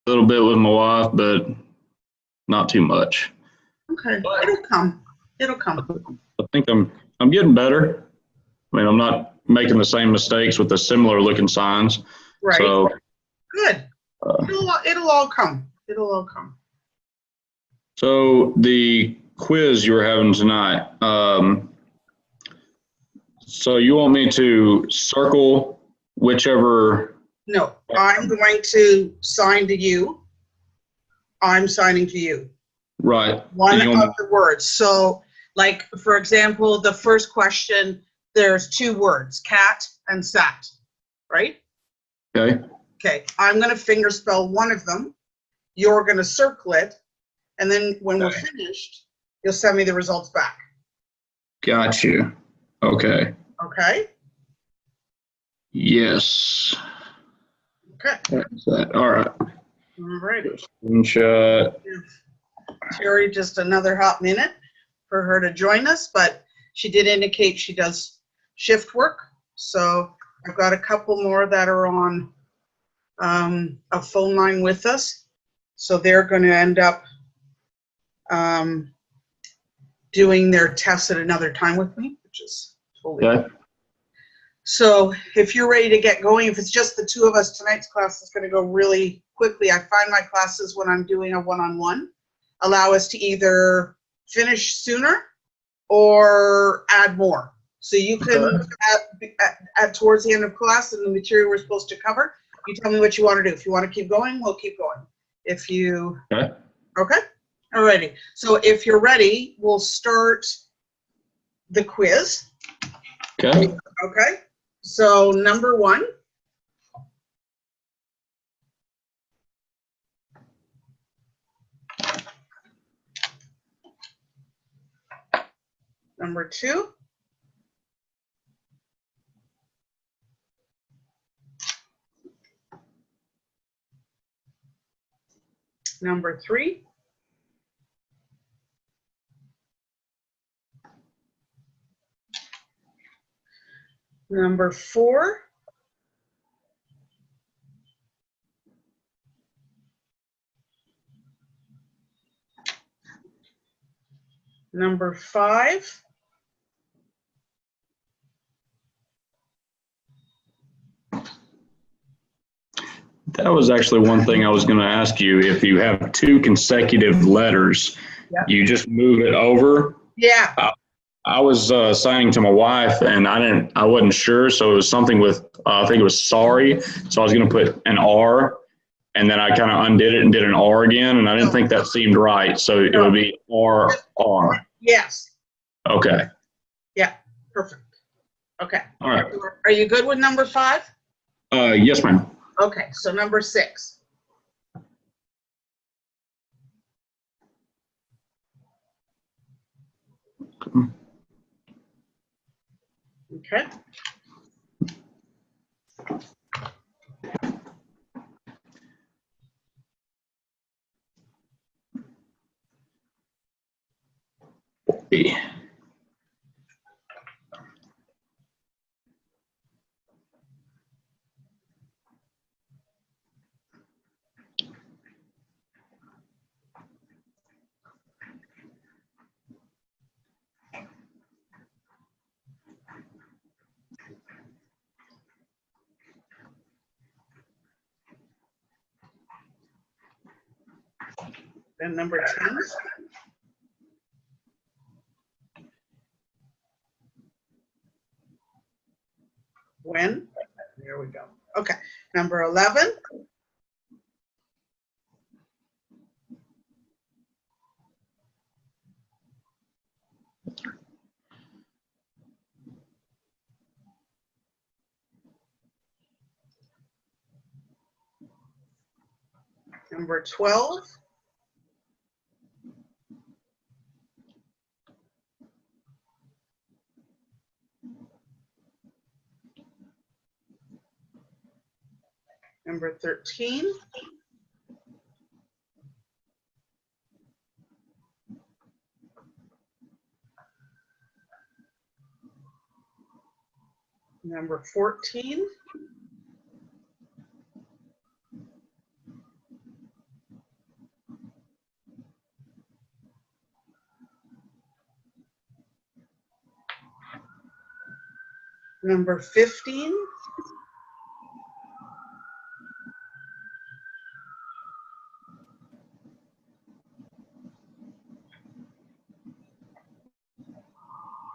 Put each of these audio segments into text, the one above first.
A little bit with my wife, but not too much. Okay, it'll come. It'll come. I think I'm getting better. I mean, I'm not making the same mistakes with the similar looking signs. Right. So good. It'll all come. It'll all come. So the quiz you were having tonight. So you want me to circle whichever? No, I'm going to sign to you. I'm signing to you. Right. One of the words. So, like, for example, the first question, there's two words, cat and sat, right? Okay. Okay, I'm going to finger spell one of them. You're going to circle it. And then when we're finished, you'll send me the results back. Got you. Okay. Okay? Yes. Okay. That's that. All right. All right. Screenshot. Terry, just another hot minute for her to join us, but she did indicate she does shift work. So I've got a couple more that are on a phone line with us. So they're going to end up doing their tests at another time with me, which is totally Okay. good. So if you're ready to get going, if it's just the two of us, tonight's class is going to go really quickly. I find my classes when I'm doing a one-on-one allow us to either finish sooner or add more. So you can, at towards the end of class and the material we're supposed to cover, you tell me what you want to do. If you want to keep going, we'll keep going. If you, Okay. Alrighty. So if you're ready, we'll start the quiz. Okay. Okay. So number one. Number two. Number three. Number four. Number five. That was actually one thing I was going to ask you. If you have two consecutive letters, Yep. you just move it over. Yeah. I was signing to my wife, and I wasn't sure, so it was something with I think it was sorry. So I was going to put an R, and then I kind of undid it and did an R again, and I didn't think that seemed right. So it would be R R. Yes. Okay. Yeah. Perfect. Okay. All right. Are you good with number five? Yes, ma'am. Okay. So number six. Okay. Then number 10. When? There we go. Okay. Number 11. Number 12. Number 13. Number 14. Number 15.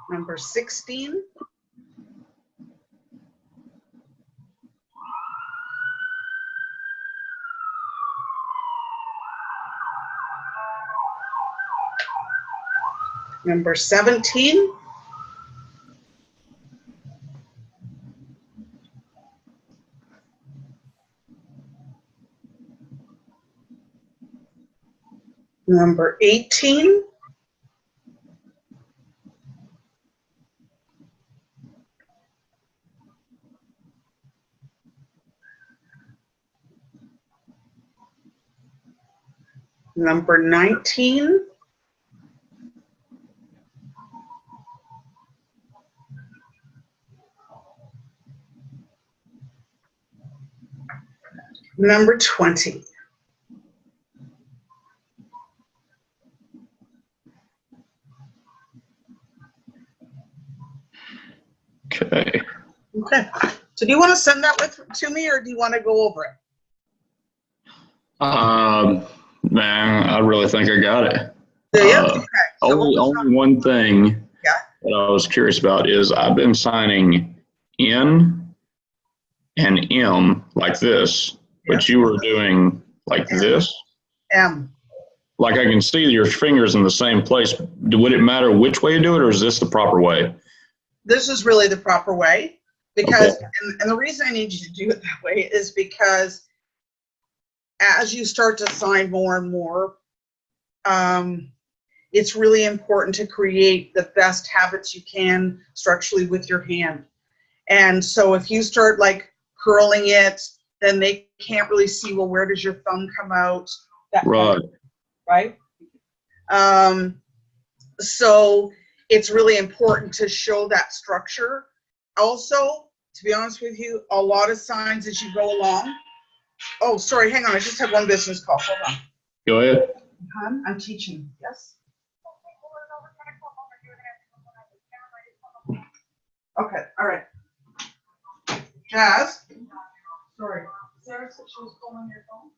Number 16. Number 17. Number 18. Number 19. Number 20. Okay. Okay. So do you want to send that to me, or do you want to go over it? Man, I really think I got it. Do you? Okay. So Only one thing yeah. that I was curious about is I've been signing N and M like this, but you were doing like this. M. Like I can see your fingers in the same place. Would it matter which way you do it, or is this the proper way? This is really the proper way, because, Okay. and the reason I need you to do it that way is because as you start to sign more and more, it's really important to create the best habits you can structurally with your hand. And so if you start like curling it, then they can't really see, well, where does your thumb come out? That Right. Right? So it's really important to show that structure. Also, to be honest with you, a lot of signs as you go along. Oh, sorry, hang on. I just had one business call. Hold on. Go ahead. I'm teaching. Yes? Okay, all right. Jazz? Sorry. Sarah said she was calling your phone.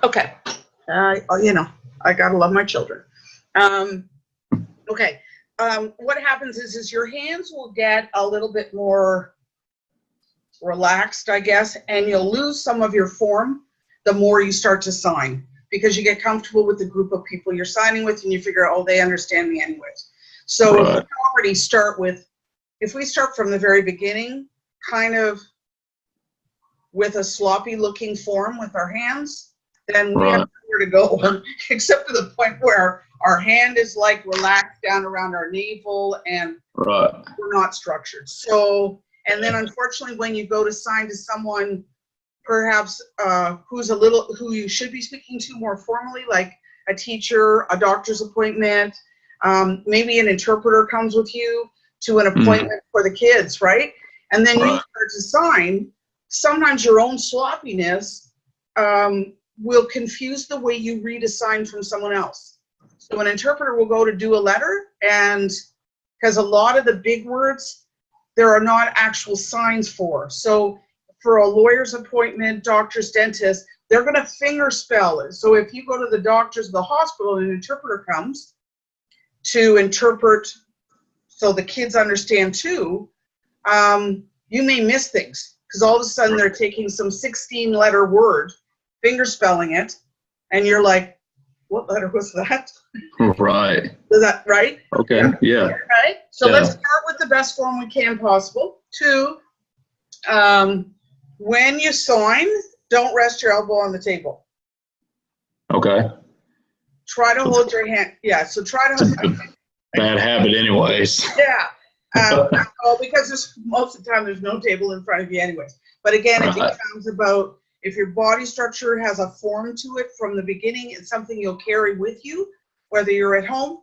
Okay. You know, I gotta love my children. Okay. What happens is your hands will get a little bit more relaxed, I guess, and you'll lose some of your form the more you start to sign, because you get comfortable with the group of people you're signing with, and you figure, oh, they understand me anyways. So Right. if we already start with, if we start from the very beginning, kind of with a sloppy looking form with our hands, then we have nowhere to go, except to the point where our hand is like relaxed down around our navel and Right. we're not structured. So, and then unfortunately, when you go to sign to someone, perhaps who you should be speaking to more formally, like a teacher, a doctor's appointment, maybe an interpreter comes with you to an appointment for the kids, right? And then you start to sign. Sometimes your own sloppiness will confuse the way you read a sign from someone else. So an interpreter will go to do a letter, and because a lot of the big words, there are not actual signs for. So for a lawyer's appointment, doctor's, dentist, they're going to finger spell it. So if you go to the doctor's or the hospital and an interpreter comes to interpret so the kids understand too, you may miss things, because all of a sudden they're taking some 16-letter word, finger spelling it, and you're like, what letter was that? Right. Is that right? Okay. Yeah. Right. So let's start with the best form we can possible. 2, when you sign, don't rest your elbow on the table. Okay. Try to hold your hand. Yeah. So try to. Bad habit, anyways. Yeah. Well, because most of the time there's no table in front of you, anyways. But again, it becomes about, if your body structure has a form to it from the beginning, it's something you'll carry with you, whether you're at home,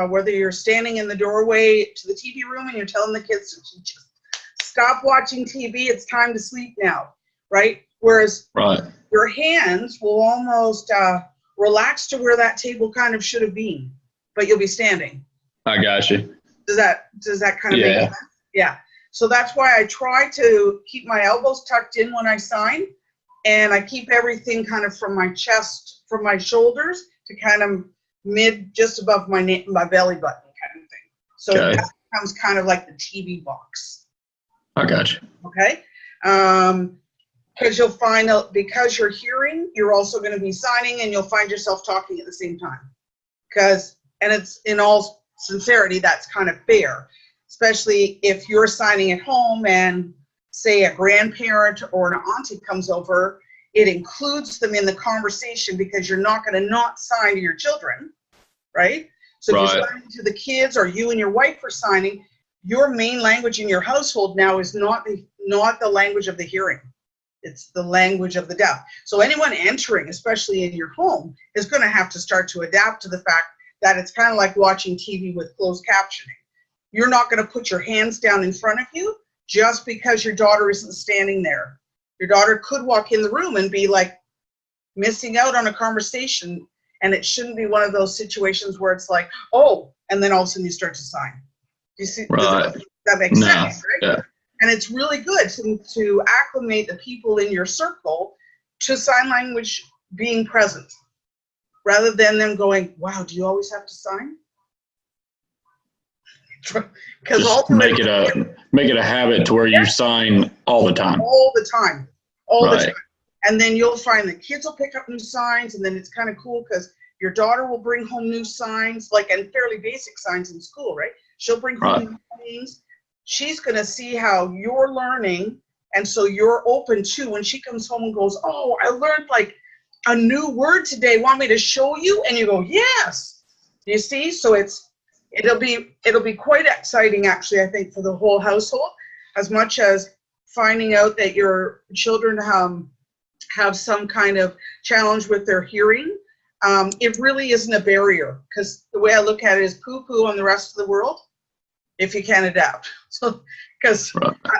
whether you're standing in the doorway to the TV room and you're telling the kids to just stop watching TV, it's time to sleep now, right? Whereas your hands will almost relax to where that table kind of should have been, but you'll be standing. I got you. Does that kind of make sense? Yeah. So that's why I try to keep my elbows tucked in when I sign, and I keep everything kind of from my chest, from my shoulders to kind of just above my belly button kind of thing. So that becomes kind of like the TV box. I got you. Okay. Because you'll find out, because you're hearing, you're also going to be signing, and you'll find yourself talking at the same time. And it's, in all sincerity, that's kind of fair, especially if you're signing at home and say a grandparent or an auntie comes over, it includes them in the conversation, because you're not going to not sign to your children, right? So if you're signing to the kids, or you and your wife are signing, your main language in your household now is not the language of the hearing. It's the language of the deaf. So anyone entering, especially in your home, is going to have to start to adapt to the fact that it's kind of like watching TV with closed captioning. You're not going to put your hands down in front of you just because your daughter isn't standing there. Your daughter could walk in the room and be like missing out on a conversation, and it shouldn't be one of those situations where it's like, oh, and then all of a sudden you start to sign. You see, that makes sense, right? Yeah. And it's really good to acclimate the people in your circle to sign language being present, rather than them going, wow, do you always have to sign? Because make it a habit to where you sign all the time. All the time. The time. And then you'll find the kids will pick up new signs, and then it's kind of cool because your daughter will bring home new signs, and fairly basic signs in school, right? She'll bring home new things. She's going to see how you're learning, and so you're open to, when she comes home and goes, oh, I learned like a new word today, want me to show you? And you go, yes. You see? So it'll be quite exciting, actually, I think, for the whole household, as much as finding out that your children have some kind of challenge with their hearing. It really isn't a barrier, because the way I look at it is poo-poo on the rest of the world if you can't adapt. So, because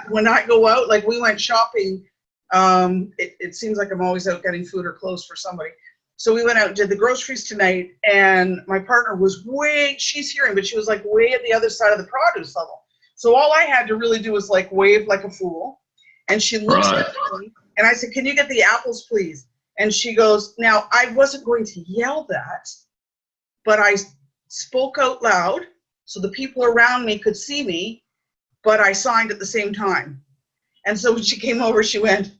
when I go out, like we went shopping, it seems like I'm always out getting food or clothes for somebody. So we went out and did the groceries tonight, and my partner was she's hearing, but she was like way at the other side of the produce level. So all I had to really do was like wave like a fool. And she looks at me, and I said, can you get the apples, please? And she goes, now I wasn't going to yell that, but I spoke out loud so the people around me could see me, but I signed at the same time. And so when she came over, she went,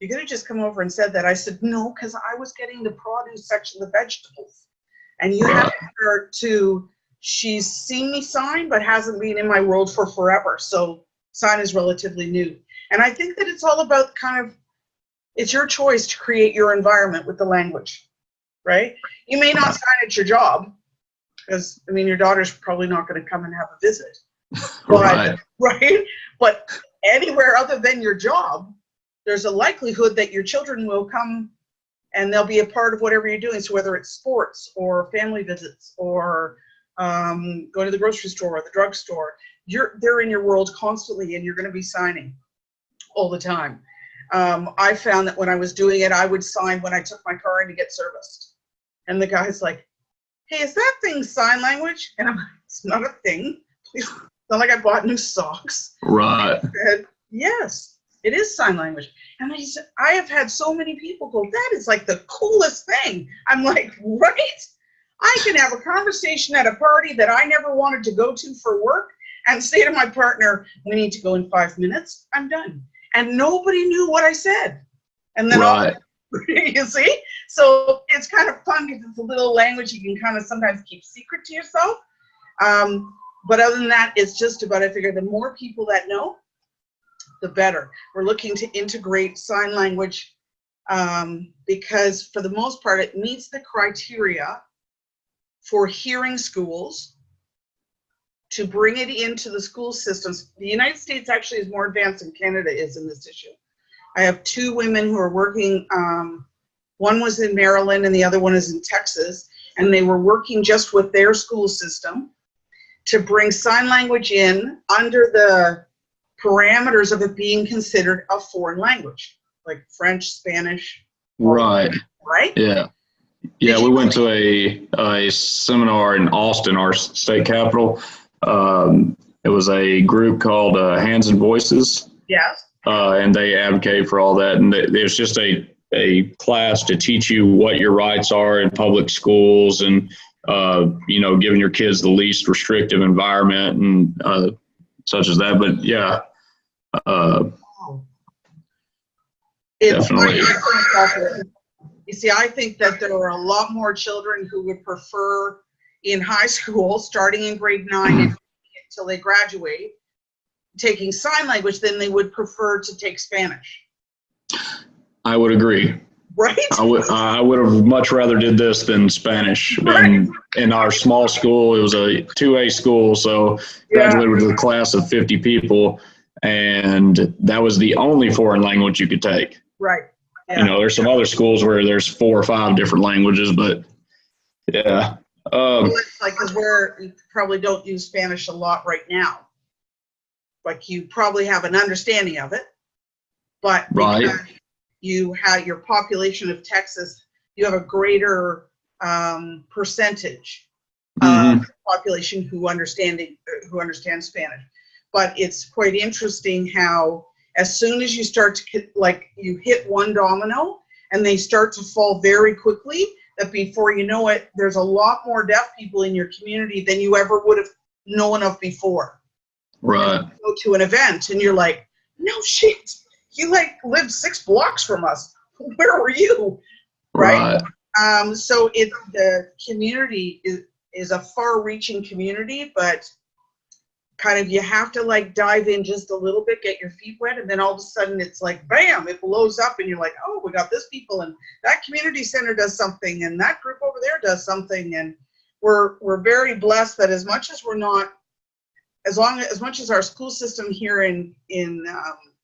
you could have just come over and said that. I said, no, because I was getting the produce section, the vegetables. And you have her she's seen me sign, but hasn't been in my world for forever. So sign is relatively new. And I think that it's all about it's your choice to create your environment with the language, right? You may not sign at your job, because, your daughter's probably not going to come and have a visit. But, right? But anywhere other than your job, there's a likelihood that your children will come and they'll be a part of whatever you're doing. So whether it's sports or family visits or going to the grocery store or the drugstore, they're in your world constantly, and you're going to be signing all the time. I found that when I was doing it, I would sign when I took my car in to get serviced. And the guy's like, hey, is that thing sign language? And I'm like, it's not a thing. Please. It's not like I bought new socks. Right. I said, yes, it is sign language. And he said, I have had so many people go, that is like the coolest thing. I'm like, right? I can have a conversation at a party that I never wanted to go to for work and say to my partner, we need to go in 5 minutes. I'm done. And nobody knew what I said. And then you see? So it's kind of fun because it's a little language you can kind of sometimes keep secret to yourself. But other than that, it's just about, I figure the more people that know, the better. We're looking to integrate sign language because for the most part, it meets the criteria for hearing schools to bring it into the school systems. The United States actually is more advanced than Canada is in this issue. I have 2 women who are working, one was in Maryland and the other one is in Texas, and they were working just with their school system to bring sign language in under the parameters of it being considered a foreign language, like French, Spanish. Right. Right? Yeah. Yeah, we went to a seminar in Austin, our state capital. It was a group called Hands and Voices. Yes. And they advocate for all that. And there's just a class to teach you what your rights are in public schools and, giving your kids the least restrictive environment and such as that. But yeah, definitely. You see, I think that there are a lot more children who would prefer in high school, starting in grade 9 until they graduate, taking sign language than they would prefer to take Spanish. I would agree. Right? I would have much rather did this than Spanish. Right. In our small school, it was a 2A school, so graduated with a class of 50 people, and that was the only foreign language you could take. Right. Yeah. There's some other schools where there's 4 or 5 different languages, but yeah. It's like, because you probably don't use Spanish a lot right now. Like, you probably have an understanding of it, but right. You have your population of Texas, you have a greater percentage of population who understand Spanish. But it's quite interesting how as soon as you start to, you hit one domino and they start to fall very quickly, that before you know it, there's a lot more deaf people in your community than you ever would have known of before. Right. You go to an event and you're like, no shit, you lived 6 blocks from us. Where were you? Right. So the community is a far-reaching community, but kind of you have to dive in just a little bit, get your feet wet, and then all of a sudden it's like, bam, it blows up and you're like, oh, we got this people and that community center does something and that group over there does something. And we're very blessed that as much as much as our school system here in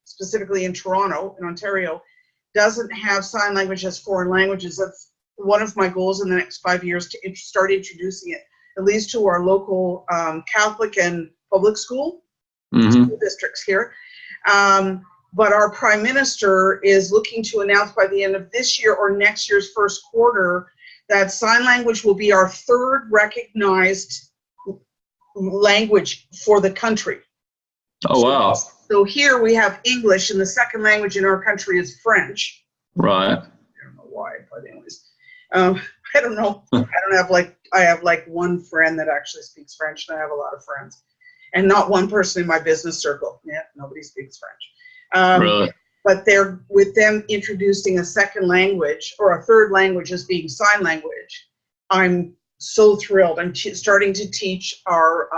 specifically in Toronto, in Ontario, doesn't have sign language as foreign languages, that's one of my goals in the next 5 years, to start introducing it, at least to our local Catholic and public school districts here. But our Prime Minister is looking to announce by the end of this year or next year's first quarter that sign language will be our 3rd recognized language for the country. Oh, wow. So here we have English, and the second language in our country is French. Right. I don't know why, but anyways. I don't know. I have one friend that actually speaks French, and I have a lot of friends. And not one person in my business circle. Yeah, nobody speaks French. Really? But with them introducing a second language or a third language as being sign language, I'm so thrilled. I'm starting to teach our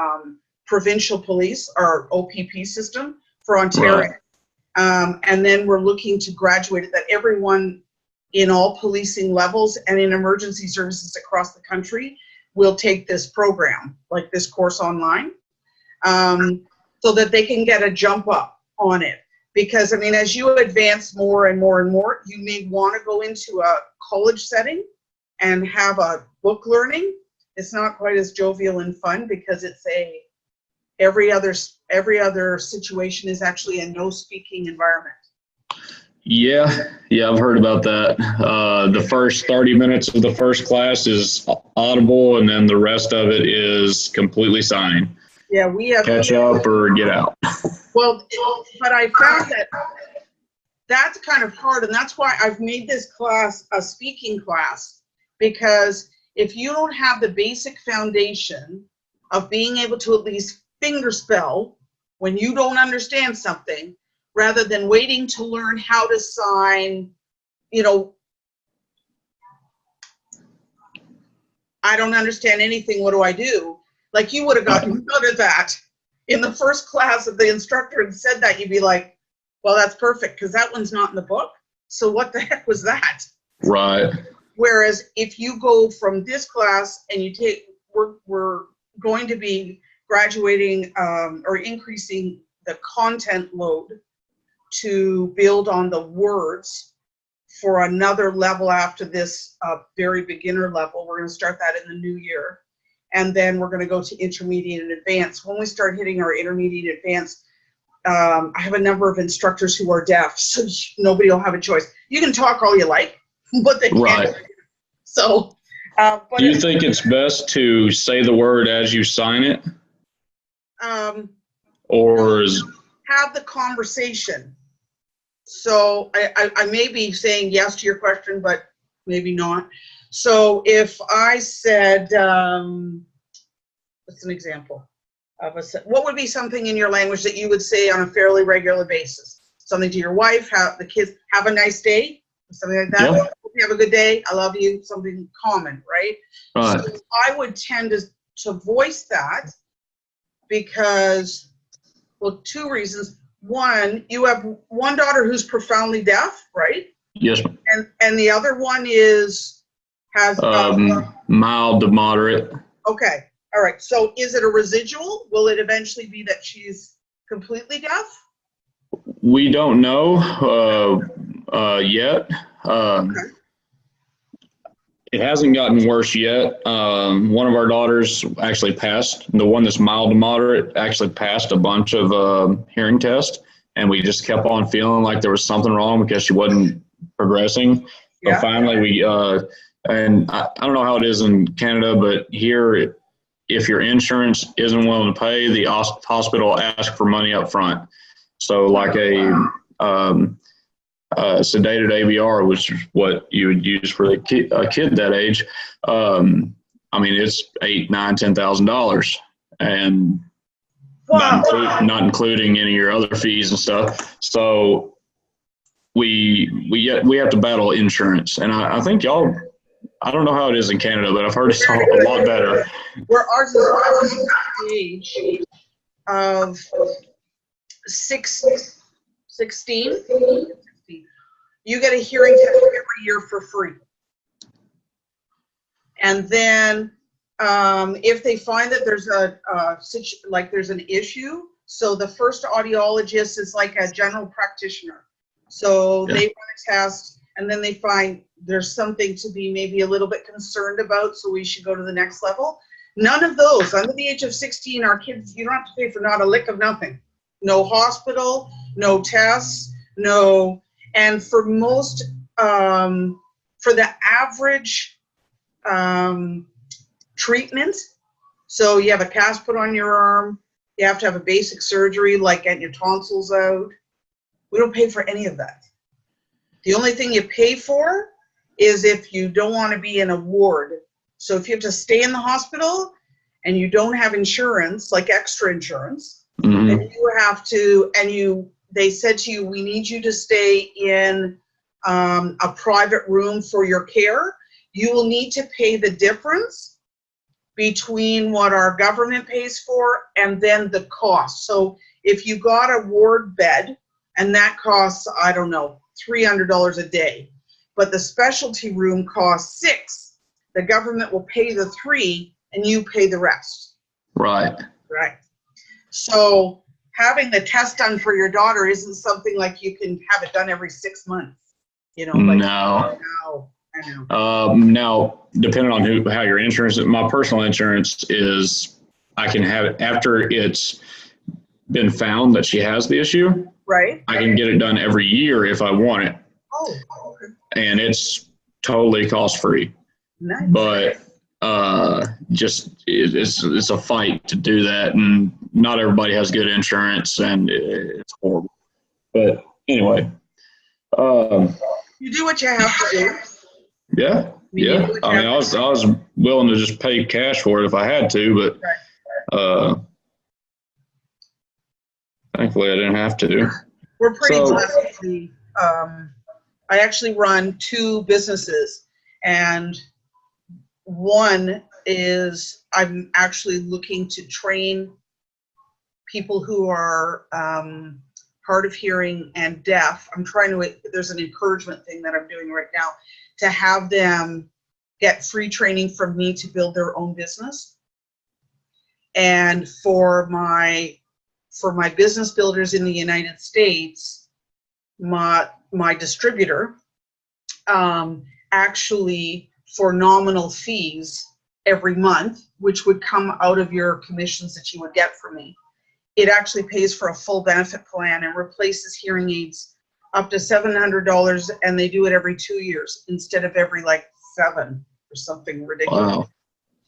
provincial police, our OPP system for Ontario. Right. And then we're looking to graduate it, that everyone in all policing levels and in emergency services across the country will take this program, like this course online, so that they can get a jump up on it. Because, as you advance more and more and more, you may want to go into a college setting and have a book learning. It's not quite as jovial and fun because it's every other situation is actually a no speaking environment. Yeah, I've heard about that. The first 30 minutes of the first class is audible, and then the rest of it is completely sign. Yeah, we have catch up or get out. Well, but I found that that's kind of hard, and that's why I've made this class a speaking class, because if you don't have the basic foundation of being able to at least fingerspell when you don't understand something, rather than waiting to learn how to sign, I don't understand anything, what do I do? Like, you would have gotten none of that in the first class. If the instructor had said that, you'd be like, well, that's perfect, because that one's not in the book. So what the heck was that? Right. Whereas if you go from this class and we're going to be graduating or increasing the content load to build on the words for another level after this very beginner level. We're going to start that in the new year. And then we're going to go to intermediate and advanced. When we start hitting our intermediate and advanced, I have a number of instructors who are deaf, so nobody will have a choice. You can talk all you like, but they can't. Right. So, but Do you think it's best to say the word as you sign it? Or is have the conversation. So I may be saying yes to your question, but maybe not. So if I said, what's an example of what would be something in your language that you would say on a fairly regular basis? Something to your wife, have the kids, have a nice day, something like that. Yeah. Hope you have a good day. I love you. Something common, right? Right. So I would tend to voice that because, well, two reasons. One, you have one daughter who's profoundly deaf, right? Yes. And the other one has mild to moderate. Okay. All right. So is it a residual? Will it eventually be that she's completely deaf? We don't know yet. Okay. It hasn't gotten worse yet. One of our daughters actually passed. The one that's mild to moderate actually passed a bunch of hearing tests, and we just kept on feeling like there was something wrong because she wasn't progressing. Yeah. So finally, we and I don't know how it is in Canada, but here, if your insurance isn't willing to pay, the hospital asks for money up front. So like a sedated AVR, which is what you would use for a kid that age. I mean, it's $8,000, $9,000, $10,000, and Wow. not including any of your other fees and stuff. So we have to battle insurance, and I think y'all. I don't know how it is in Canada, but I've heard it's a lot better. Where ours is at the age of 16. You get a hearing test every year for free. And then if they find that there's there's an issue, so the first audiologist is like a general practitioner. So they run a test, and then they find there's something to be maybe a little bit concerned about, so we should go to the next level. None of those, under the age of 16, our kids, you don't have to pay for not a lick of nothing. No hospital, no tests, no. And for most, for the average treatment, so you have a cast put on your arm, you have to have a basic surgery like getting your tonsils out. We don't pay for any of that. The only thing you pay for is if you don't want to be in a ward. So if you have to stay in the hospital and you don't have insurance, like extra insurance, then you have to, and they said to you, we need you to stay in a private room for your care. You will need to pay the difference between what our government pays for and then the cost. So if you got a ward bed, and that costs, I don't know, $300 a day, but the specialty room costs $6. The government will pay the $3 and you pay the rest. Right. Right. So having the test done for your daughter isn't something like you can have it done every 6 months. You know. Like, no. I know. Now, depending on how your insurance, my personal insurance is, I can have it after it's been found that she has the issue. Right. I can get it done every year if I want it. Oh, okay. And it's totally cost free. Nice. But just it's a fight to do that, and not everybody has good insurance, and it's horrible. But anyway, you do what you have to do. Yeah. I mean, I was willing to just pay cash for it if I had to, but thankfully I didn't have to. We're pretty blessed. I actually run 2 businesses, and one is I'm actually looking to train people who are hard of hearing and deaf. I'm trying to, there's an encouragement thing that I'm doing right now to have them get free training from me to build their own business. And for my business builders in the United States, my distributor, actually for nominal fees every month, which would come out of your commissions that you would get from me, it actually pays for a full benefit plan and replaces hearing aids up to $700, and they do it every 2 years instead of every 7. or something ridiculous. Wow.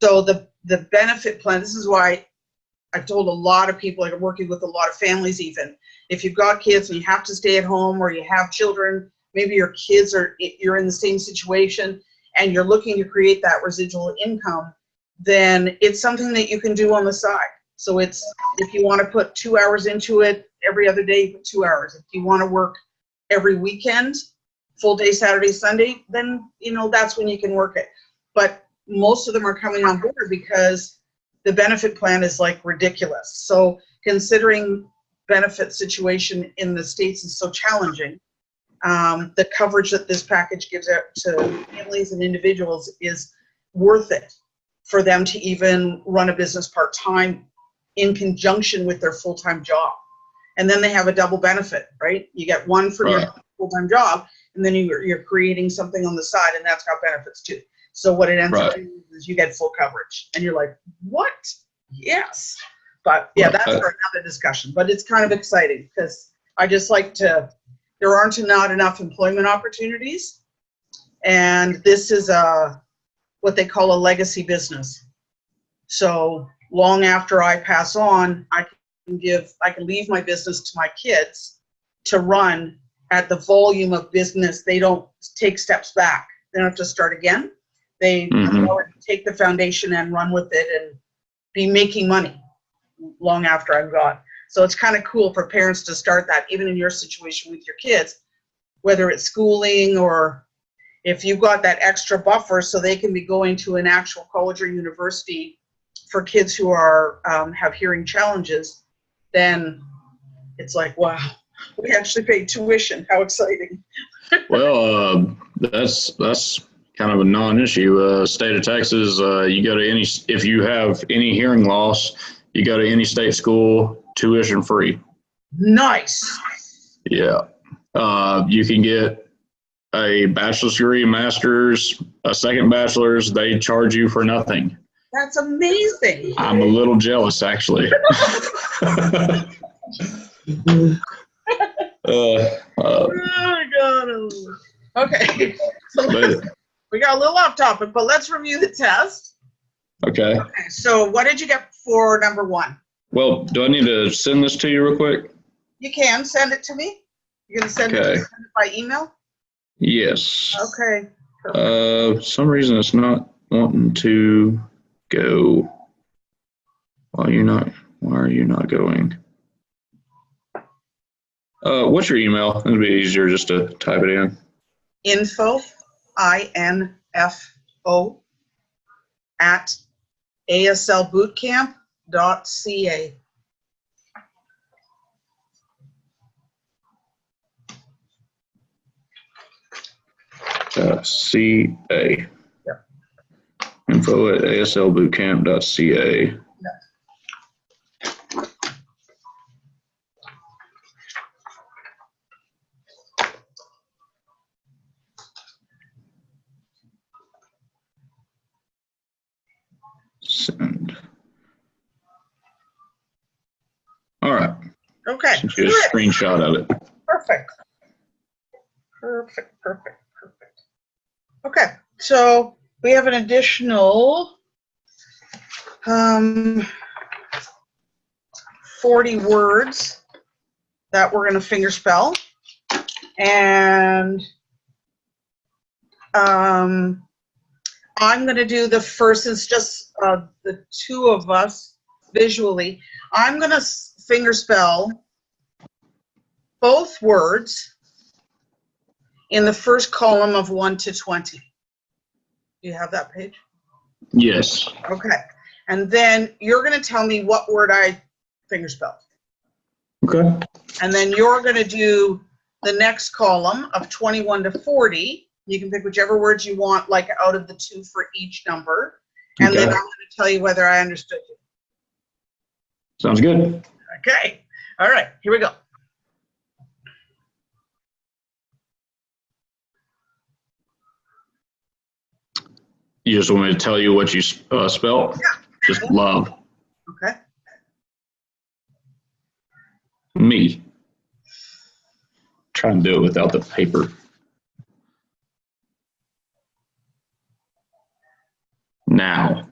So the benefit plan, this is why I've told a lot of people, like working with a lot of families even, if you've got kids and you have to stay at home or you have children, maybe your kids you're in the same situation and you're looking to create that residual income, then it's something that you can do on the side. So it's, if you want to put 2 hours into it every other day, you put 2 hours. If you want to work every weekend, full day Saturday, Sunday, then, you know, that's when you can work it. But most of them are coming on board because the benefit plan is like ridiculous. So considering benefit situation in the States is so challenging, the coverage that this package gives out to families and individuals is worth it for them to even run a business part-time in conjunction with their full-time job. And then they have a double benefit, right? You get one for your full-time job, and then you're creating something on the side, and that's got benefits too. So what it ends up doing is you get full coverage, and you're like, what? Yes. But yeah, that's for another discussion. But it's kind of exciting because I just like to, there aren't not enough employment opportunities, and this is what they call a legacy business. So long after I pass on, I can leave my business to my kids to run at the volume of business. They don't take steps back. They don't have to start again. They already take the foundation and run with it and be making money long after I'm gone. So it's kind of cool for parents to start that, even in your situation with your kids, whether it's schooling or if you've got that extra buffer so they can be going to an actual college or university for kids who are have hearing challenges, then it's like, wow, we actually paid tuition. How exciting. Well, that's kind of a non-issue. State of Texas, you go to any, if you have any hearing loss, you go to any state school, tuition free. Nice. Yeah. You can get a bachelor's degree, master's, a second bachelor's. They charge you for nothing. That's amazing. I'm a little jealous, actually. Oh my God. Okay. So we got a little off topic, but let's review the test. Okay. So what did you get for number one? Well, do I need to send this to you real quick? You can send it to me. You're going to send it by email? Yes. Okay. For some reason it's not wanting to go. Why are you not going? What's your email? It'll be easier just to type it in. Info, INFO, at aslbootcamp.ca. .ca. Yep. Info at aslbootcamp.ca. Yep. Send. All right. Okay. Send you a screenshot of it. Perfect. Okay, so we have an additional 40 words that we're going to fingerspell, and I'm going to do the first. It's just the two of us visually. I'm going to fingerspell both words in the first column of 1 to 20. Do you have that page? Yes. Okay. And then you're going to tell me what word I fingerspelled. Okay. And then you're going to do the next column of 21 to 40. You can pick whichever words you want, like out of the two for each number. And then I'm going to tell you whether I understood you. Sounds good. Okay. All right. Here we go. You just want me to tell you what you spelled? Yeah. Just love. Okay. Me. Try and do it without the paper. Now.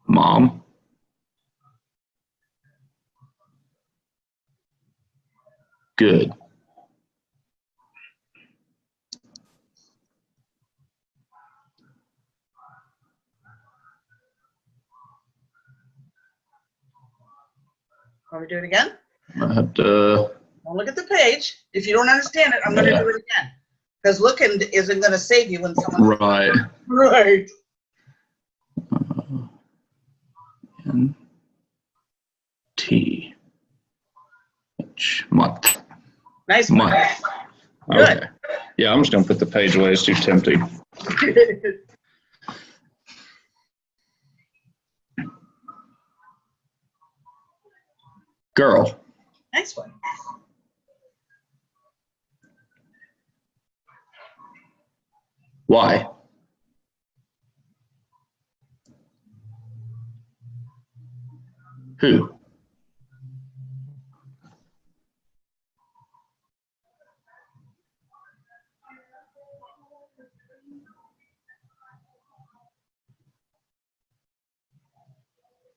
Mom. Good. Want me to do it again? I have to. Don't look at the page. If you don't understand it, I'm going to do it again. Because looking isn't going to save you when someone. Right. Right. N T H month. Nice one. Month. Good. Okay. Yeah, I'm just gonna put the page away. It's too tempting. Girl. Nice one. Why? Who?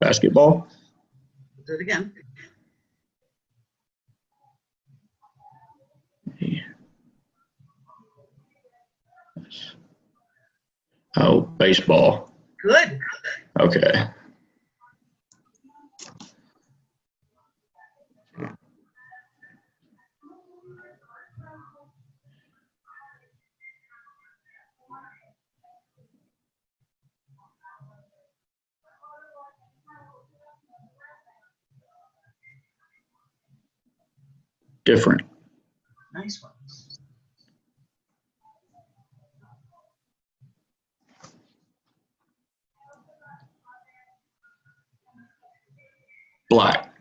Basketball. Do it again. Oh, baseball. Good. Okay. Different. Nice one. Black.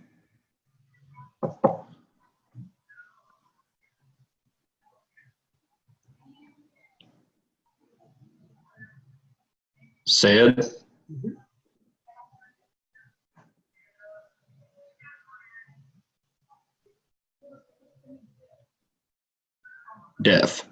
Said. Mm-hmm. Deaf.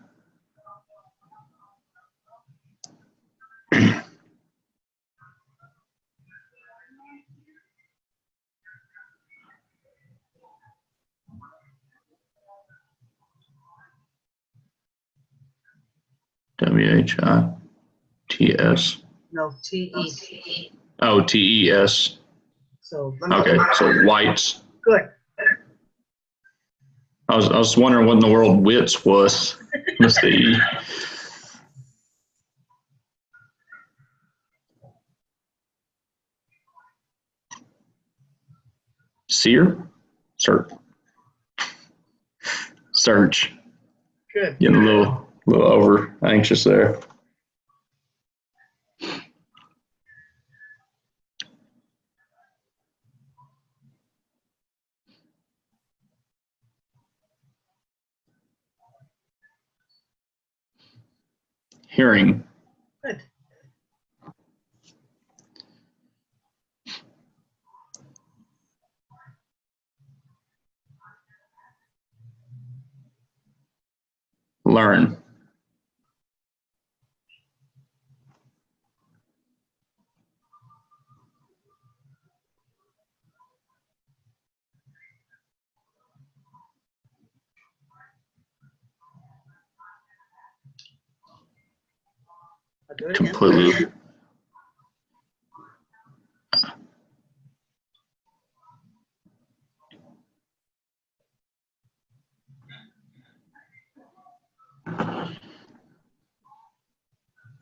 WHITS. No, T-E. Oh, TES. So Okay, so whites. Good. I was wondering what in the world wits was. What's the E? Sear? Search. Good. Getting a little over anxious there. Hearing. Good. Learn. I'll do it Completely. again.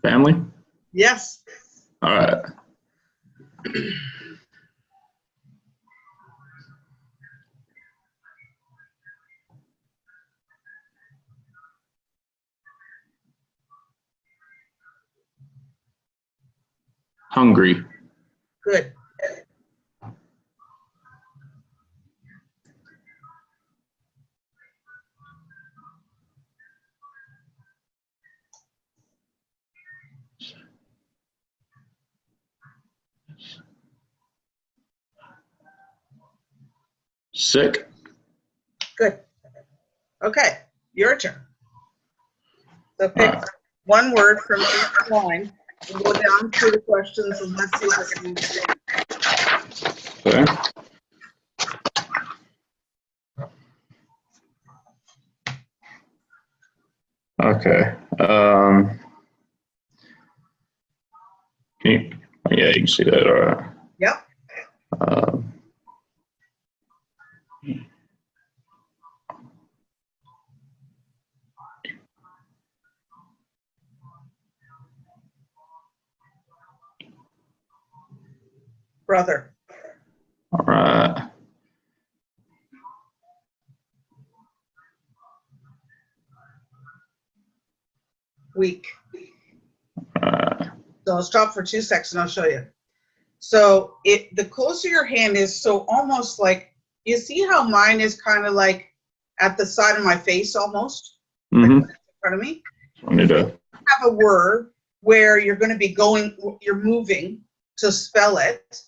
Family? Yes. All right. Hungry. Good. Sick. Good. Okay. Your turn. So pick one word from each line and go down through the questions and let's see if I can understand. Okay. Yeah, you can see that. All right. Yep. Brother. All right. Week. So I'll stop for 2 seconds and I'll show you. So the closer your hand is, so almost like, you see how mine is kind of like at the side of my face almost? Mm-hmm. Like in front of me? I need to have a word where you're going to be you're moving to spell it.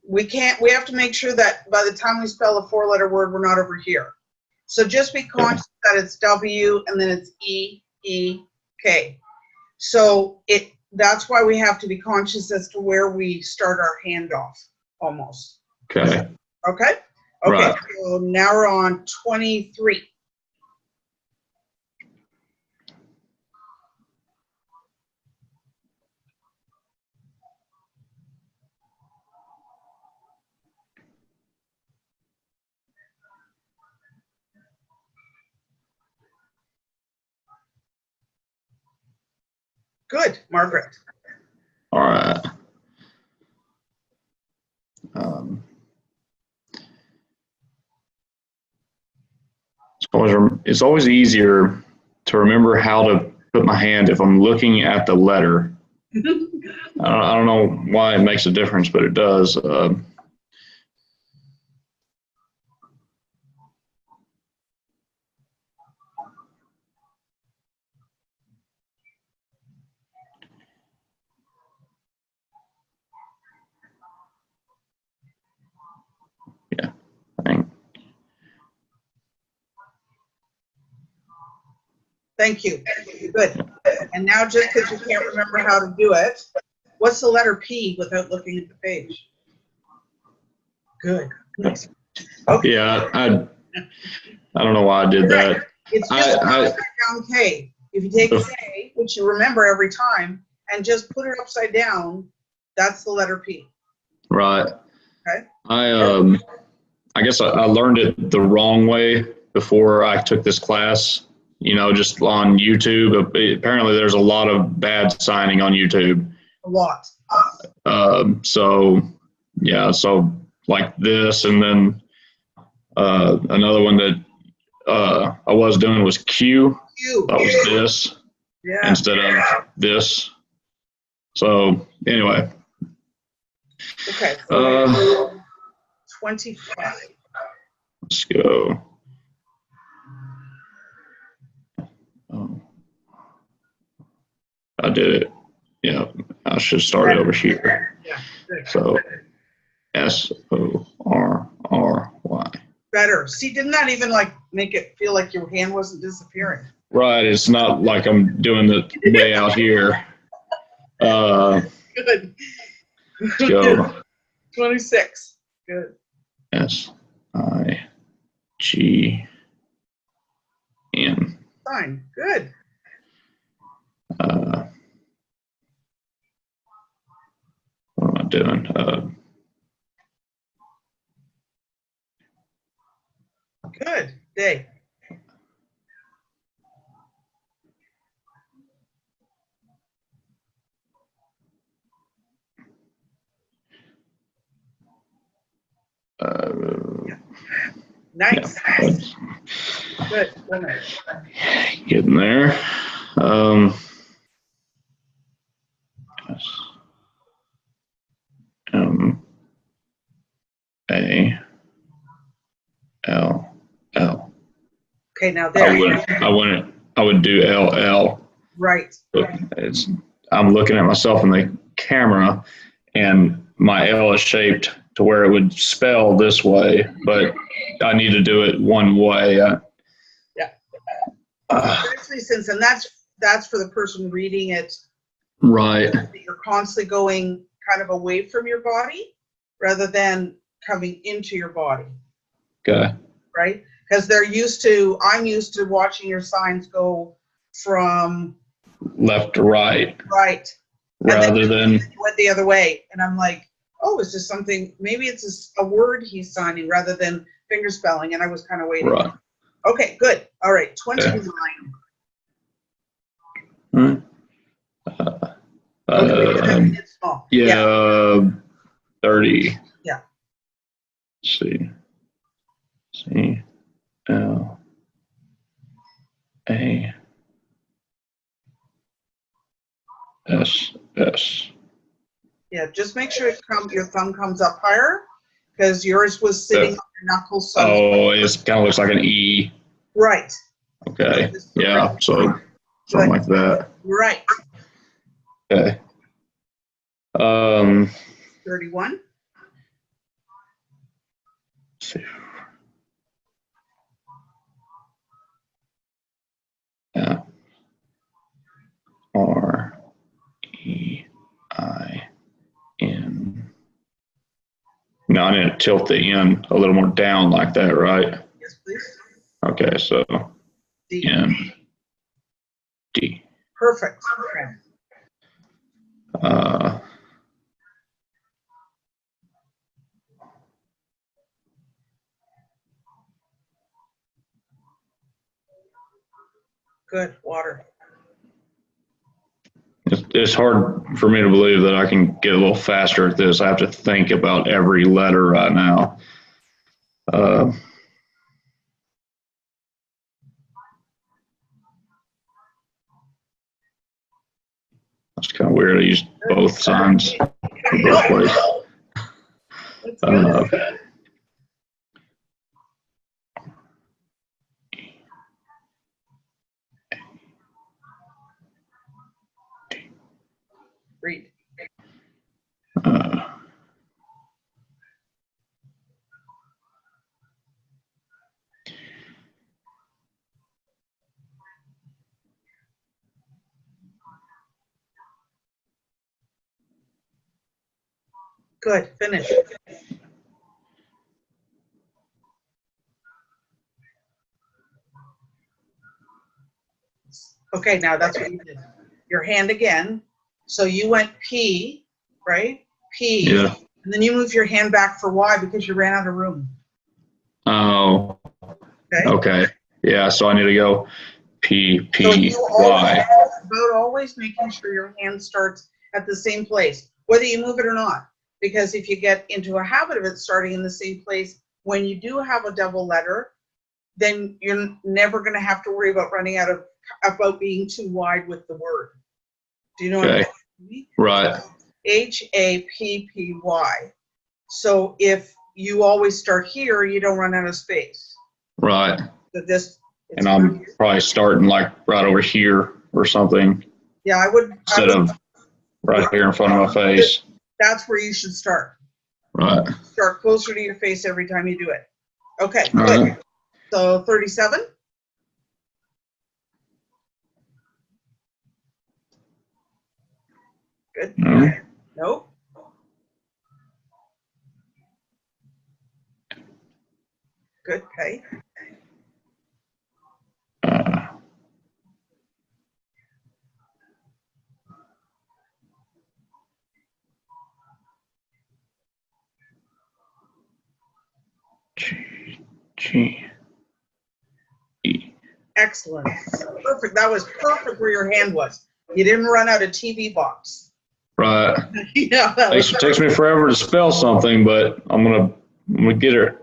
We have to make sure that by the time we spell a 4-letter word, we're not over here. So just be conscious that it's W and then it's E, E, K. So that's why we have to be conscious as to where we start our hand off, almost. Okay. Okay? Okay, right. So now we're on 23. Good, Margaret. All right. It's always easier to remember how to put my hand if I'm looking at the letter. I don't know why it makes a difference, but it does. Yeah, Thank you. Good. And now, just because you can't remember how to do it, what's the letter P without looking at the page? Good. Nice. Okay. Yeah, I don't know why I did that. It's just upside down K. If you take K, which you remember every time, and just put it upside down, that's the letter P. Right. Okay. I guess I learned it the wrong way before I took this class. You know, just on YouTube. Apparently, there's a lot of bad signing on YouTube. A lot. So like this, and then another one that I was doing was Q. That was this instead of this. So anyway. Okay. So 25. Let's go. Oh, I did it. Yeah, I should start it over here. Yeah. So SORRY. Better. See, didn't that even like make it feel like your hand wasn't disappearing? Right. It's not like I'm doing the way out here. Good. Let's go. 26. Good. SIGN. Fine. Good. What am I doing? Good. Day. Nice. Yeah. Good. Getting there. SMALL. Okay, now there. I would do LL. Right. I'm looking at myself in the camera, and my L is shaped to where it would spell this way, but I need to do it one way. Especially since, and that's that's for the person reading it. Right. You're constantly going kind of away from your body rather than coming into your body. Okay. Right? Because I'm used to watching your signs go from Left to right. Right. Rather than went the other way. And I'm like, oh, is this something, maybe it's a word he's signing rather than fingerspelling. And I was kind of waiting. right. Okay, good. All right, 29. Okay. It's small. Yeah, 30. Yeah. Let's see. C L A S S. Yeah, just make sure your thumb comes up higher because yours was sitting on your knuckles. Oh, it kind of looks like an E. Right. Okay. Yeah. So something like that. Right. Okay. 31. Let's see. Yeah. R-E-I-N. No, I need to tilt the N a little more down like that, right? Yes, please. Okay, so D. N D. Perfect. Good. Water. It's hard for me to believe that I can get a little faster at this. I have to think about every letter right now. It's kind of weird. I used both signs for both ways. Read. Good. Finish. Okay, now that's what you did. Your hand again. So you went P, right? P. Yeah. And then you move your hand back for Y because you ran out of room. Oh. Okay. Yeah. So I need to go P P Y. About always making sure your hand starts at the same place, whether you move it or not. Because if you get into a habit of it starting in the same place, when you do have a double letter, then you're never going to have to worry about about being too wide with the word. Do you know what I mean? Right. Happy. So if you always start here, you don't run out of space. Right. So and I'm probably starting like right over here or something. Yeah, I would. Instead of right here in front of my face. That's where you should start. Right. Start closer to your face every time you do it. Okay, All good. right. So 37. Good. No. Nope. Good. Okay. G E. Excellent. Perfect. That was perfect where your hand was. You didn't run out of TV box. Right. Yeah. Takes me forever to spell something, but I'm gonna get it.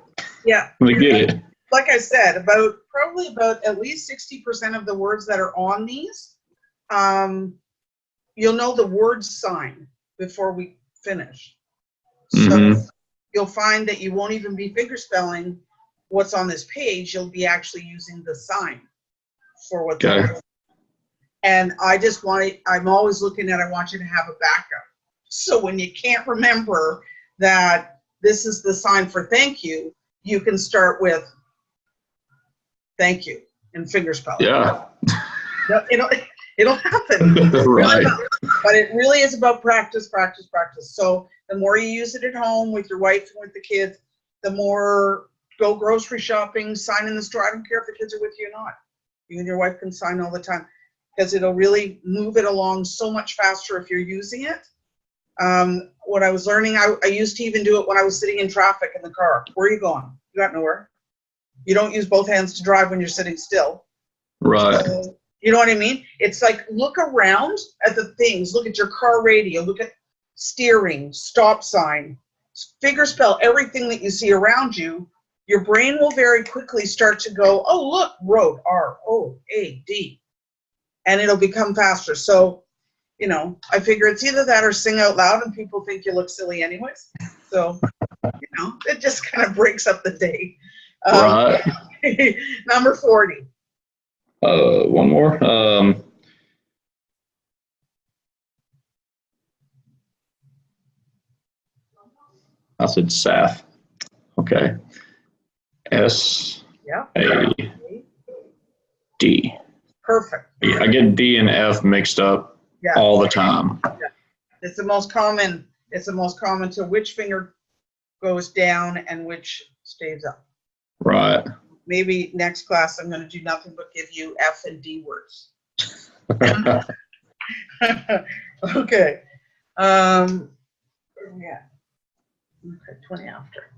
Yeah. I'm gonna get it. Like I said, probably about at least 60% of the words that are on these, you'll know the word sign before we finish. So you'll find that you won't even be fingerspelling what's on this page. You'll be actually using the sign for what's on it. And I'm always looking at, I want you to have a backup. So when you can't remember that this is the sign for thank you, you can start with thank you in fingerspelling. Yeah. It'll happen. Right. But it really is about practice, practice, practice. So the more you use it at home with your wife and with the kids, the more go grocery shopping, sign in the store. I don't care if the kids are with you or not. You and your wife can sign all the time because it'll really move it along so much faster if you're using it. What I was learning, I used to even do it when I was sitting in traffic in the car. Where are you going? You got nowhere. You don't use both hands to drive when you're sitting still. Right. So, you know what I mean? It's like, look around at the things. Look at your car radio. Look at steering, stop sign, fingerspell, everything that you see around you. Your brain will very quickly start to go, oh, look, road, R-O-A-D. And it'll become faster. So, you know, I figure it's either that or sing out loud and people think you look silly anyways. So, you know, it just kind of breaks up the day. Right. Number 40. One more. I said SAF. Okay. S Yeah. A D. Perfect. I get D and F mixed up Yeah. all the time. Yeah. It's the most common. It's the most common to which finger goes down and which stays up. Right. Maybe next class I'm going to do nothing but give you F and D words. Okay. Yeah. Okay, 20 after.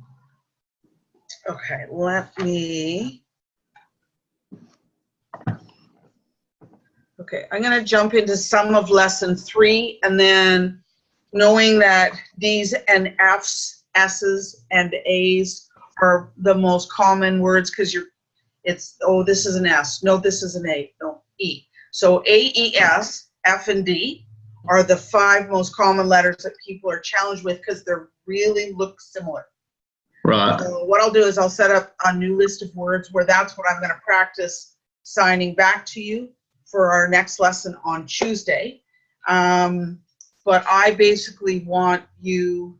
Okay, let me. Okay, I'm going to jump into some of lesson 3, and then knowing that D's and F's, S's and A's are the most common words because it's, oh, this is an S. No, this is an A. No, E. So A, E, S, F, and D are the 5 most common letters that people are challenged with because they really look similar. Right. So what I'll do is I'll set up a new list of words where that's what I'm going to practice signing back to you for our next lesson on Tuesday. But I basically want you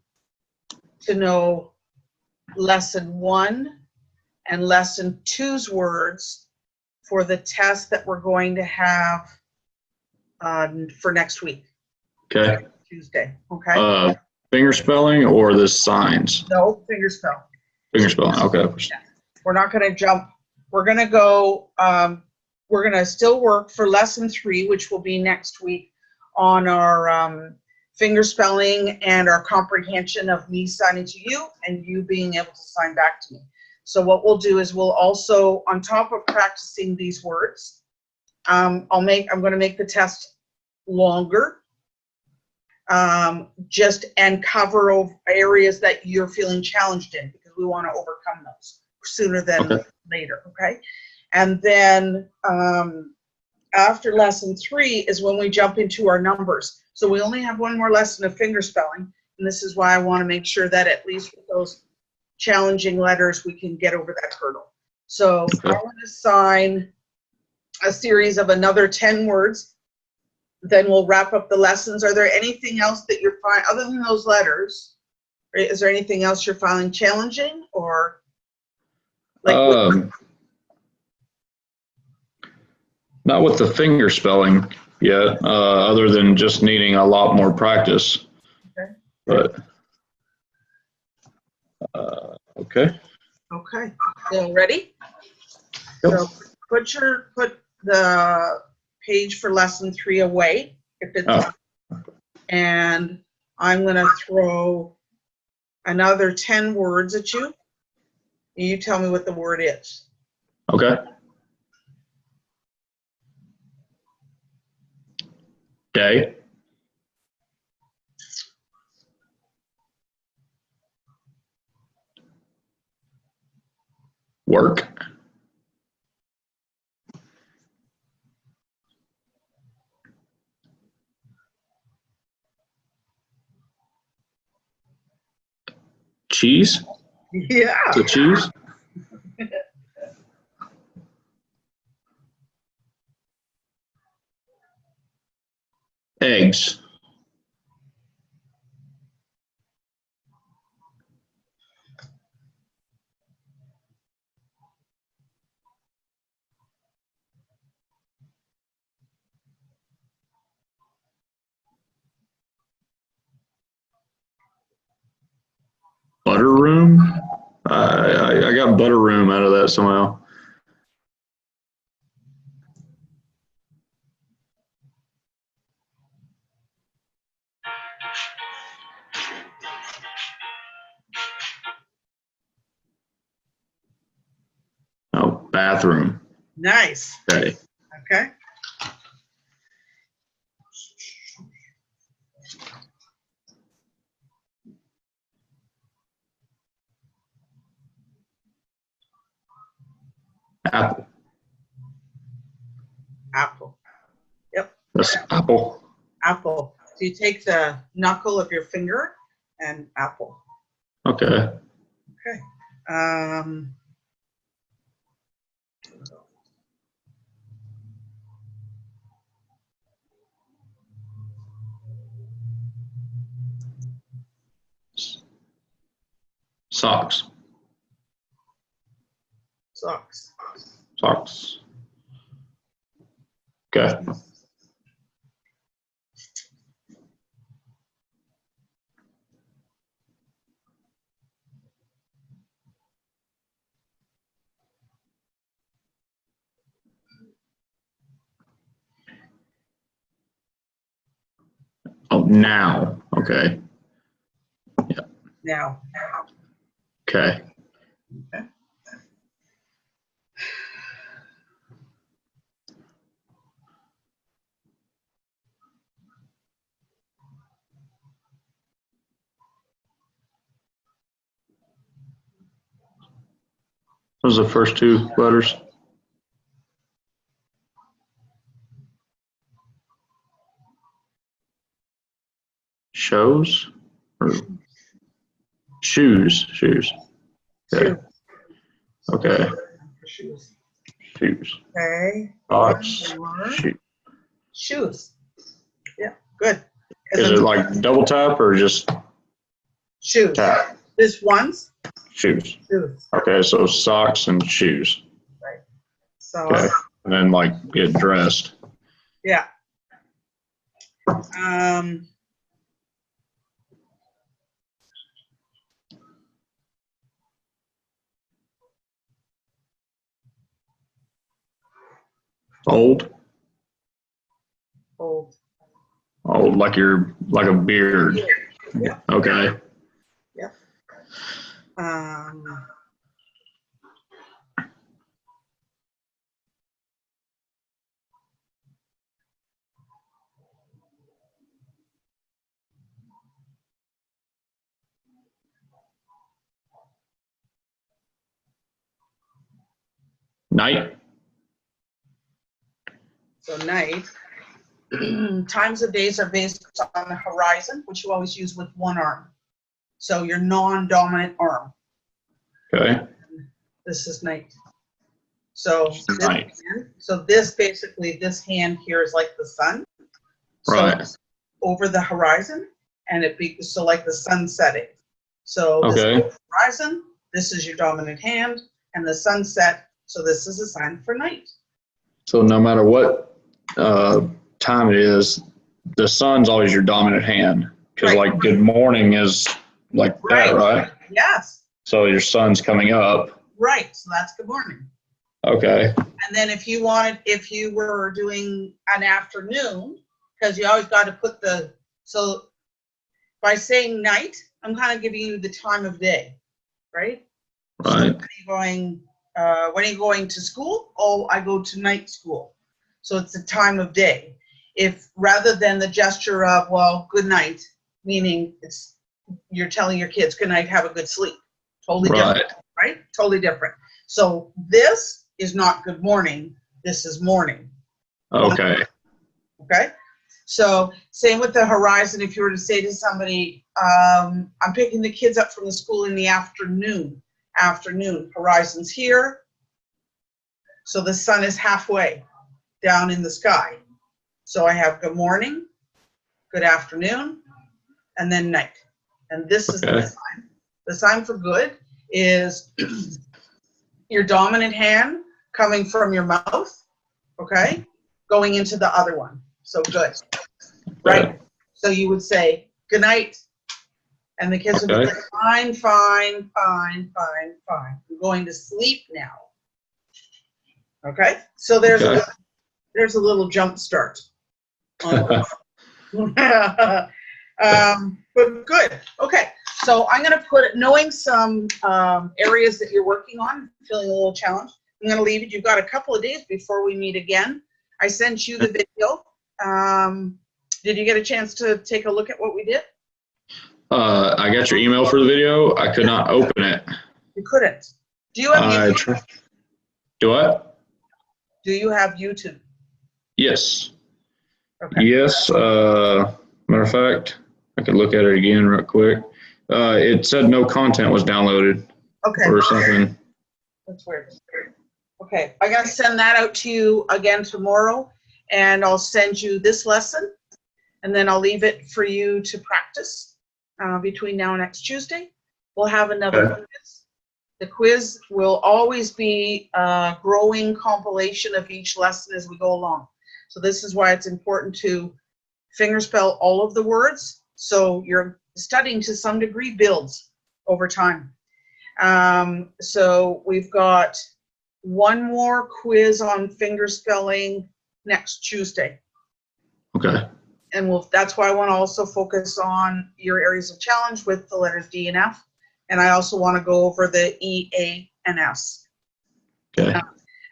to know lesson 1 and lesson 2's words for the test that we're going to have for next week. Okay. Tuesday, okay? Fingerspelling or the signs? No, fingerspell. Fingerspelling, okay. We're not going to jump. We're going to go, we're going to still work for lesson 3, which will be next week, on our fingerspelling and our comprehension of me signing to you and you being able to sign back to me. So what we'll do is we'll also, on top of practicing these words, I'm going to make the test longer, and cover over areas that you're feeling challenged in, because we want to overcome those sooner than later, okay? And then after lesson 3 is when we jump into our numbers. So we only have one more lesson of fingerspelling, and this is why I want to make sure that at least with those challenging letters, we can get over that hurdle. So I want to sign a series of another 10 words. Then we'll wrap up the lessons. Are there anything else that you're finding, other than those letters, is there anything else you're finding challenging, or like not with the finger spelling yet, other than just needing a lot more practice. Okay. But okay. Okay. So ready? Yep. So put the page for lesson 3 away if it's and I'm going to throw another 10 words at you. You tell me what the word is. Okay. Okay. Work. Cheese. Yeah. The cheese. Eggs. Butter room? I got butter room out of that somehow. Oh, bathroom. Nice. Okay. Okay. Apple. Apple. Yep. That's apple. Apple. So you take the knuckle of your finger and apple. Okay. Okay. Socks. Socks. Socks. Okay. Oh, now. Okay. Yeah. Now. Okay. Okay. Those are the first two letters. Shows or shoes? Shoes. Okay. Okay. Shoes. Shoes. Okay. Socks. Shoes. Shoes. Yeah. Good. Is it like double tap or just shoes? tap? This one's Shoes. shoes. Okay, so socks and shoes. Right. So. Okay, and then like get dressed. Yeah. Old. Old. Old, like you're like a beard. Yeah. Okay. Yep. Night. So night. Times of days are based on the horizon, which you always use with one arm. So your non-dominant arm. Okay. This is night. So Night. this basically, this hand here is like the sun. So Right. over the horizon, and so like the sun setting. So this Okay. is the horizon, this is your dominant hand, and the sunset. So this is a sign for night. So no matter what time it is, the sun's always your dominant hand. Because Right. like good morning is like that, right? Yes. So your sun's coming up. Right. So that's good morning. Okay. And then if you were doing an afternoon, because you always got to put so by saying night, I'm kind of giving you the time of day, right? Right. So when are you going to school? Oh, I go to night school. So it's the time of day. If rather than the gesture of, well, good night, meaning you're telling your kids, good night, have a good sleep. Totally different, right? Totally different. So this is not good morning. This is morning. Okay. Okay. So same with the horizon. If you were to say to somebody, I'm picking the kids up from the school in the afternoon. Horizon's here. So the sun is halfway down in the sky. So I have good morning, good afternoon, and then night. And this is the sign. The sign for good is your dominant hand coming from your mouth, okay, going into the other one. So good, right? So you would say good night, And the kids will be Okay. like, fine, fine, fine, fine, fine. I'm going to sleep now. Okay? So there's Okay. there's a little jump start. But good. Okay. So I'm going to put it, knowing some areas that you're working on, feeling a little challenged, I'm going to leave it. You've got a couple of days before we meet again. I sent you the video. Did you get a chance to take a look at what we did? I got your email for the video. I could not open it. You couldn't. Do you have YouTube? Do what? Do you have YouTube? Yes. Okay. Yes. Matter of fact, I could look at it again real quick. It said no content was downloaded. Okay. Or something. That's weird. Okay. I'm going to send that out to you again tomorrow, and I'll send you this lesson, and then I'll leave it for you to practice between now and next Tuesday. We'll have another quiz. The quiz will always be a growing compilation of each lesson as we go along. So this is why it's important to fingerspell all of the words. So your studying to some degree builds over time. So we've got one more quiz on fingerspelling next Tuesday. Okay. And that's why I want to also focus on your areas of challenge with the letters D and F. And I also want to go over the E, A, and S. Okay.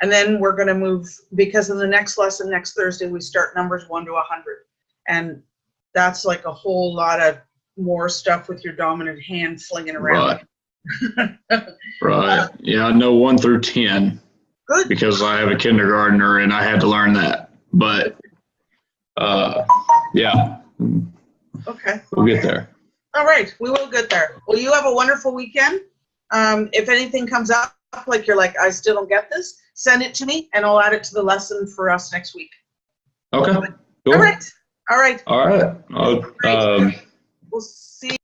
And then we're going to move, because in the next lesson, next Thursday, we start numbers 1 to 100. And that's like a whole lot of more stuff with your dominant hand flinging around. Right. Right. Yeah, I know 1 through 10. Good. Because I have a kindergartner and I had to learn that. But, yeah. Okay. We'll get there. All right. We will get there. Well, you have a wonderful weekend. If anything comes up, like you're like, I still don't get this, send it to me and I'll add it to the lesson for us next week. Okay. Cool. All right. All right. All right. We'll see